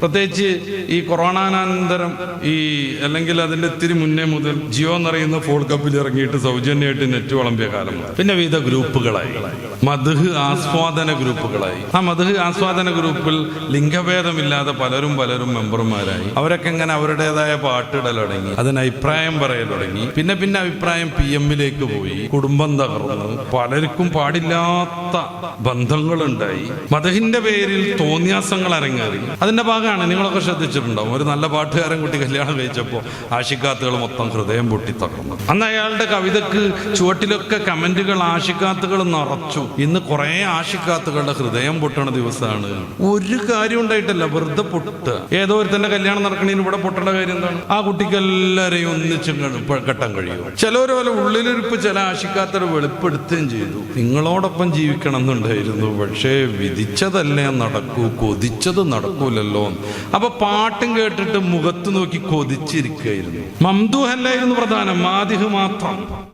പ്രത്യേകിച്ച് ഈ കൊറോണാനന്തരം അല്ലെങ്കിൽ അതിന്റെ ഇത്തിരി മുന്നേ മുതൽ ജിയോ എന്നറിയുന്ന ഫോൾ കപ്പിൽ ഇറങ്ങിയിട്ട് സൗജന്യമായിട്ട് നെറ്റ് വിളമ്പിയ കാലം പിന്നെ വിവിധ ഗ്രൂപ്പുകളായി, മദ്ഹ് ആസ്വാദന ഗ്രൂപ്പുകളായി. ആ മദ്ഹ് ആസ്വാദന ഗ്രൂപ്പിൽ ലിംഗഭേദമില്ലാതെ പലരും മെമ്പർമാരായി. അവരൊക്കെ ഇങ്ങനെ അവരുടേതായ പാട്ടിടൽ തുടങ്ങി, അതിന് അഭിപ്രായം പറയൽ തുടങ്ങി. പിന്നെ അഭിപ്രായം PM-ലേക്ക് പോയി, കുടുംബം തകർന്നു, പലർക്കും പാടില്ലാത്ത ബന്ധങ്ങളുണ്ടായി, മദ്ഹിന്റെ പേരിൽ തോന്നിയാസങ്ങൾ അരങ്ങേറി. അതിന്റെ ഭാഗമാണ് നിങ്ങളൊക്കെ ശ്രദ്ധിച്ചിട്ടുണ്ടാവും. ഒരു നല്ല പാട്ടുകാരൻ കുട്ടി കല്യാണം കഴിച്ചപ്പോൾ ആഷിക്കാത്തുകൾ മൊത്തം ഹൃദയം പൊട്ടിത്തകർന്നു. അന്ന് അയാളുടെ കവിതക്ക് ചുവട്ടിലൊക്കെ കമന്റുകൾ ആഷിക്കാത്തുകൾ നിറച്ചു. ഇന്ന് കുറെ ആഷിക്കാത്തുകളുടെ ഹൃദയം പൊട്ടണ ദിവസമാണ്. ഒരു കാര്യം ഉണ്ടായിട്ടല്ല, വെറുതെ പൊട്ടുക. ഏതോ ഒരു തന്നെ കല്യാണം നടക്കണേന് ഇവിടെ പൊട്ടേണ്ട കാര്യം എന്താണ്? ആ കുട്ടിക്ക് എല്ലാവരെയും ഒന്നിച്ച് കെട്ടാൻ കഴിയും. ചിലവരെ ഉള്ളിലിരിപ്പ് ചില ആഷിക്കാത്തവരെ വെളിപ്പെടുത്തുകയും ചെയ്തു. നിങ്ങളോടൊപ്പം ജീവിക്കണം എന്നുണ്ടായിരുന്നു, പക്ഷേ വിധിച്ചതല്ലേ നടക്കൂ, കൊതിച്ചത് നടക്കൂലല്ലോ. അപ്പൊ പാട്ടും കേട്ടിട്ട് മുഖത്ത് നോക്കി കൊതിച്ചിരിക്കുകയായിരുന്നു. മംദൂഹല്ലായിരുന്നു പ്രധാനം, മാദിഹ് മാത്രം.